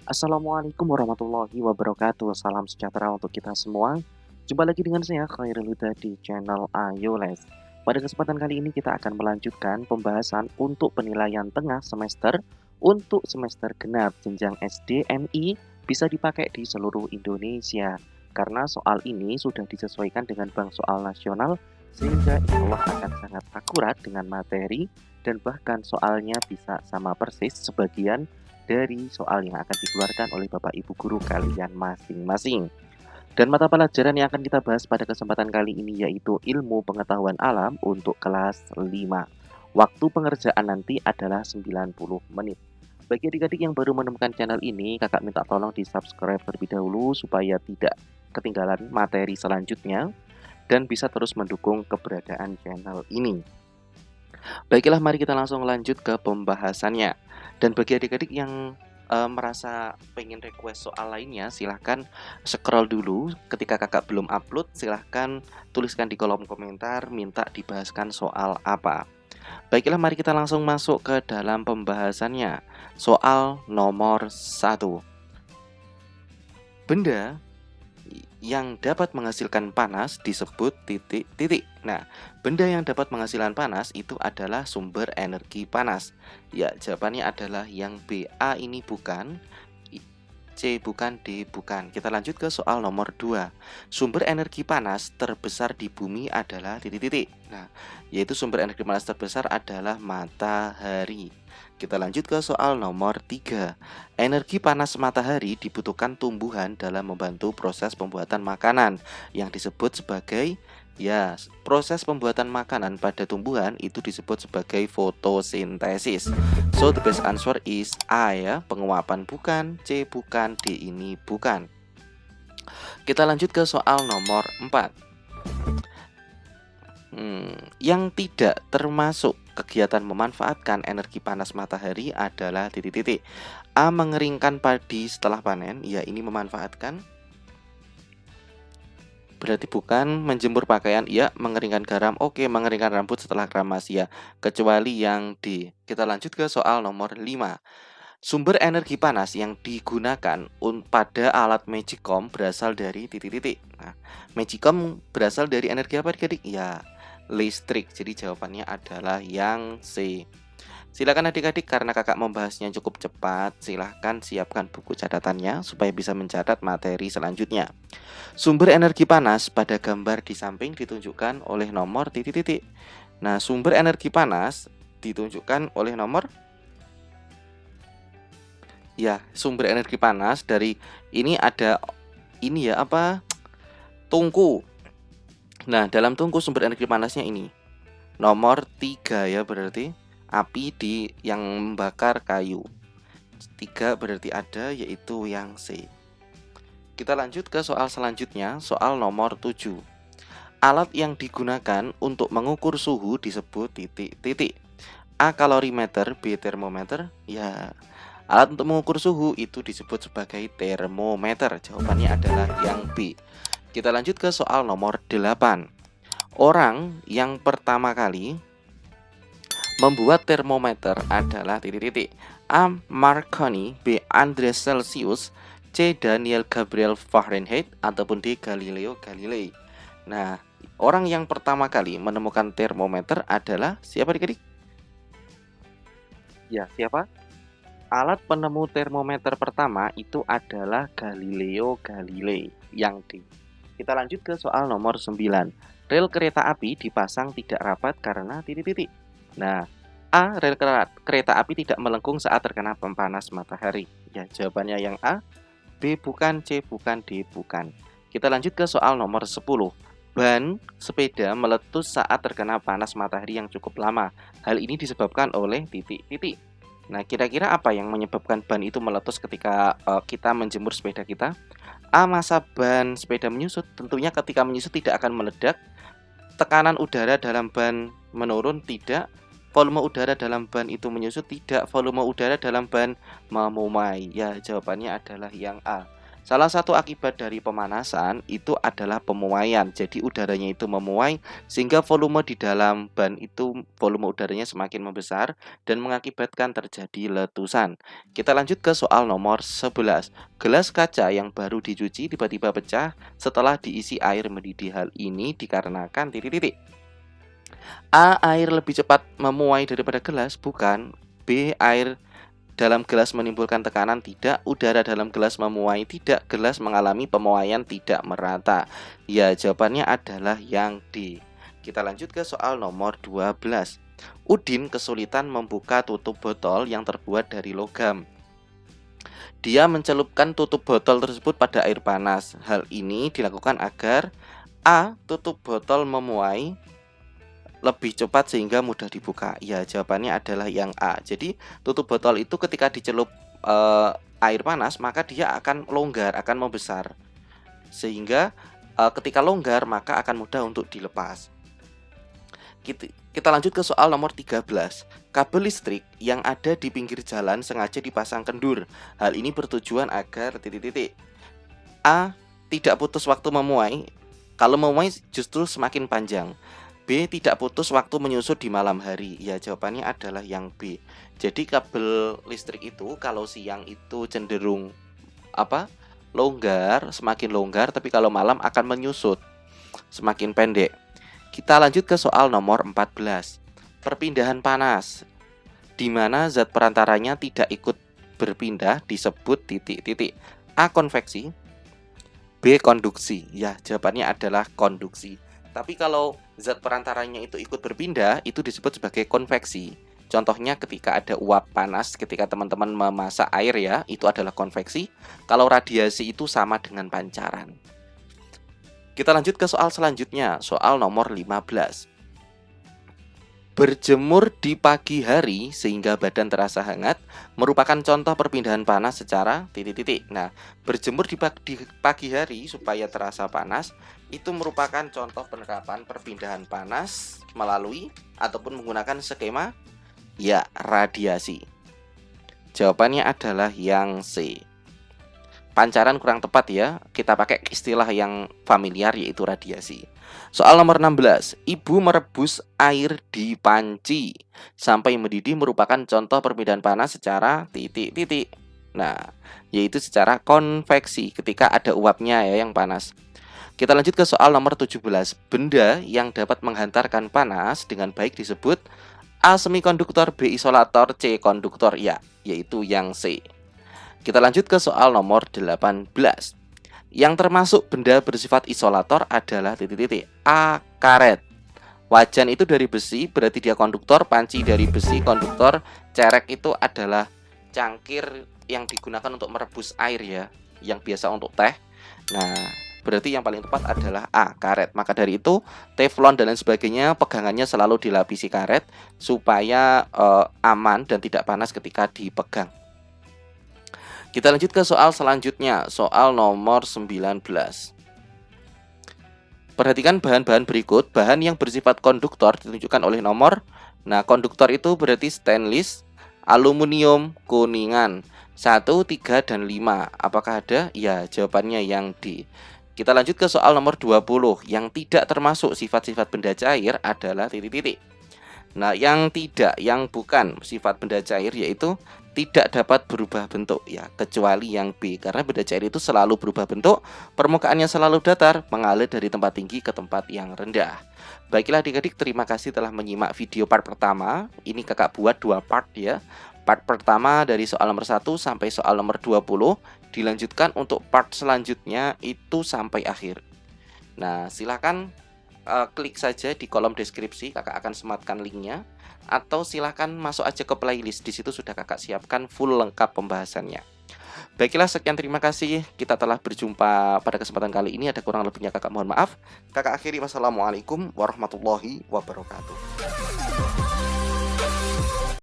Assalamualaikum warahmatullahi wabarakatuh. Salam sejahtera untuk kita semua. Jumpa lagi dengan saya Khairul Huda di channel Ayo Les. Pada kesempatan kali ini kita akan melanjutkan pembahasan untuk penilaian tengah semester untuk semester genap jenjang SD MI bisa dipakai di seluruh Indonesia. Karena soal ini sudah disesuaikan dengan bank soal nasional sehingga insya Allah akan sangat akurat dengan materi dan bahkan soalnya bisa sama persis sebagian dari soal yang akan dikeluarkan oleh Bapak Ibu guru kalian masing-masing. Dan mata pelajaran yang akan kita bahas pada kesempatan kali ini yaitu ilmu pengetahuan alam untuk kelas 5. Waktu pengerjaan nanti adalah 90 menit. Bagi adik-adik yang baru menemukan channel ini, kakak minta tolong di subscribe terlebih dahulu supaya tidak ketinggalan materi selanjutnya dan bisa terus mendukung keberadaan channel ini. Baiklah, mari kita langsung lanjut ke pembahasannya. Dan bagi adik-adik yang merasa pengen request soal lainnya, silahkan scroll dulu. Ketika kakak belum upload, silahkan tuliskan di kolom komentar minta dibahaskan soal apa. Baiklah, mari kita langsung masuk ke dalam pembahasannya. Soal nomor 1. Benda yang dapat menghasilkan panas disebut titik-titik. Nah, benda yang dapat menghasilkan panas itu adalah sumber energi panas. Ya, jawabannya adalah yang B. A ini bukan, C bukan, D bukan. Kita lanjut ke soal nomor 2. Sumber energi panas terbesar di bumi adalah titik-titik. Nah, yaitu sumber energi panas terbesar adalah matahari. Kita lanjut ke soal nomor 3. Energi panas matahari dibutuhkan tumbuhan dalam membantu proses pembuatan makanan yang disebut sebagai proses pembuatan makanan pada tumbuhan itu disebut sebagai fotosintesis. So the best answer is A ya, penguapan bukan, C bukan, D ini bukan. Kita lanjut ke soal nomor 4. Yang tidak termasuk kegiatan memanfaatkan energi panas matahari adalah titik-titik. A. Mengeringkan padi setelah panen. Ya, ini memanfaatkan. Berarti bukan. Menjemur pakaian. Ya. Mengeringkan garam. Oke, mengeringkan rambut setelah keramas. Ya, kecuali yang D. Kita lanjut ke soal nomor 5. Sumber energi panas yang digunakan pada alat Magicom berasal dari titik-titik. Nah, Magicom berasal dari energi apa adik-adik? Ya, listrik. Jadi jawabannya adalah yang C. Silakan adik-adik, karena kakak membahasnya cukup cepat, silahkan siapkan buku catatannya supaya bisa mencatat materi selanjutnya. Sumber energi panas pada gambar di samping ditunjukkan oleh nomor titik-titik. Nah, sumber energi panas ditunjukkan oleh nomor, ya, sumber energi panas dari ini ada ini ya, tungku. Nah, dalam tungku sumber energi panasnya ini nomor 3 ya, berarti api yang membakar kayu. 3 berarti ada, yaitu yang C. Kita lanjut ke soal selanjutnya, soal nomor 7. Alat yang digunakan untuk mengukur suhu disebut titik-titik. A. Kalorimeter, B. Termometer. Ya, alat untuk mengukur suhu itu disebut sebagai termometer. Jawabannya adalah yang B. Kita lanjut ke soal nomor 8. Orang yang pertama kali membuat termometer adalah titik-titik. A. Marconi, B. Andreas Celsius, C. Daniel Gabriel Fahrenheit, ataupun D. Galileo Galilei. Nah, orang yang pertama kali menemukan termometer adalah siapa adik-adik? Ya, siapa? Alat penemu termometer pertama itu adalah Galileo Galilei, yang D. Kita lanjut ke soal nomor 9. Rel kereta api dipasang tidak rapat karena titik-titik. Nah, A. Rel kereta api tidak melengkung saat terkena panas matahari. Ya, jawabannya yang A. B bukan, C bukan, D bukan. Kita lanjut ke soal nomor 10. Ban sepeda meletus saat terkena panas matahari yang cukup lama. Hal ini disebabkan oleh titik-titik. Nah, kira-kira apa yang menyebabkan ban itu meletus ketika kita menjemur sepeda kita? A. Masa ban sepeda menyusut. Tentunya ketika menyusut tidak akan meledak. Tekanan udara dalam ban menurun, tidak. Volume udara dalam ban itu menyusut, tidak. Volume udara dalam ban memumai. Ya, jawabannya adalah yang A. Salah satu akibat dari pemanasan itu adalah pemuaian. Jadi udaranya itu memuai sehingga volume di dalam ban itu volume udaranya semakin membesar dan mengakibatkan terjadi letusan. Kita lanjut ke soal nomor 11. Gelas kaca yang baru dicuci tiba-tiba pecah setelah diisi air mendidih. Hal ini dikarenakan titik-titik. A. Air lebih cepat memuai daripada gelas, bukan. B. Air dalam gelas menimbulkan tekanan, tidak. Udara dalam gelas memuai, tidak. Gelas mengalami pemuaian tidak merata. Ya, jawabannya adalah yang D. Kita lanjut ke soal nomor 12. Udin kesulitan membuka tutup botol yang terbuat dari logam. Dia mencelupkan tutup botol tersebut pada air panas. Hal ini dilakukan agar A. Tutup botol memuai lebih cepat sehingga mudah dibuka. Ya, jawabannya adalah yang A. Jadi tutup botol itu ketika dicelup air panas maka dia akan longgar, akan membesar. Sehingga ketika longgar maka akan mudah untuk dilepas. Kita lanjut ke soal nomor 13. Kabel listrik yang ada di pinggir jalan sengaja dipasang kendur. Hal ini bertujuan agar titik-titik. A. Tidak putus waktu memuai. Kalau memuai justru semakin panjang. B. Tidak putus waktu menyusut di malam hari. Ya, jawabannya adalah yang B. Jadi kabel listrik itu kalau siang itu cenderung longgar, semakin longgar, tapi kalau malam akan menyusut, semakin pendek. Kita lanjut ke soal nomor 14. Perpindahan panas, di mana zat perantaranya tidak ikut berpindah disebut titik-titik. A. Konveksi. B. Konduksi. Ya, jawabannya adalah konduksi. Tapi kalau zat perantaranya itu ikut berpindah, itu disebut sebagai konveksi. Contohnya ketika ada uap panas, ketika teman-teman memasak air ya, itu adalah konveksi. Kalau radiasi itu sama dengan pancaran. Kita lanjut ke soal selanjutnya, soal nomor 15. Berjemur di pagi hari sehingga badan terasa hangat merupakan contoh perpindahan panas secara titik-titik. Nah, berjemur di pagi hari supaya terasa panas itu merupakan contoh penerapan perpindahan panas melalui ataupun menggunakan skema ya radiasi. Jawabannya adalah yang C. Pancaran kurang tepat ya, kita pakai istilah yang familiar yaitu radiasi. Soal nomor 16. Ibu merebus air di panci sampai mendidih merupakan contoh perpindahan panas secara titik-titik. Nah, yaitu secara konveksi ketika ada uapnya ya yang panas. Kita lanjut ke soal nomor 17. Benda yang dapat menghantarkan panas dengan baik disebut A. Semikonduktor, B. Isolator, C. Konduktor. Ya, yaitu yang C. Kita lanjut ke soal nomor 18. Yang termasuk benda bersifat isolator adalah titik-titik. A. Karet. Wajan itu dari besi, berarti dia konduktor. Panci dari besi, konduktor. Cerek itu adalah cangkir yang digunakan untuk merebus air ya, yang biasa untuk teh. Nah, berarti yang paling tepat adalah A. Karet. Maka dari itu teflon dan lain sebagainya pegangannya selalu dilapisi karet supaya aman dan tidak panas ketika dipegang. Kita lanjut ke soal selanjutnya, soal nomor 19. Perhatikan bahan-bahan berikut. Bahan yang bersifat konduktor ditunjukkan oleh nomor. Nah, konduktor itu berarti stainless, aluminium, kuningan 1, 3, dan 5. Apakah ada? Ya, jawabannya yang D. Kita lanjut ke soal nomor 20. Yang tidak termasuk sifat-sifat benda cair adalah titik-titik. Nah, yang bukan sifat benda cair yaitu tidak dapat berubah bentuk ya, kecuali yang B, karena benda cair itu selalu berubah bentuk, permukaannya selalu datar, mengalir dari tempat tinggi ke tempat yang rendah. Baiklah adik-adik, terima kasih telah menyimak video part pertama. Ini kakak buat 2 part ya. Part pertama dari soal nomor 1 sampai soal nomor 20, dilanjutkan untuk part selanjutnya itu sampai akhir. Nah, silakan klik saja di kolom deskripsi, kakak akan sematkan linknya. Atau silahkan masuk aja ke playlist, di situ sudah kakak siapkan full lengkap pembahasannya. Baiklah, sekian, terima kasih. Kita telah berjumpa pada kesempatan kali ini. Ada kurang lebihnya kakak mohon maaf. Kakak akhiri, wassalamualaikum warahmatullahi wabarakatuh.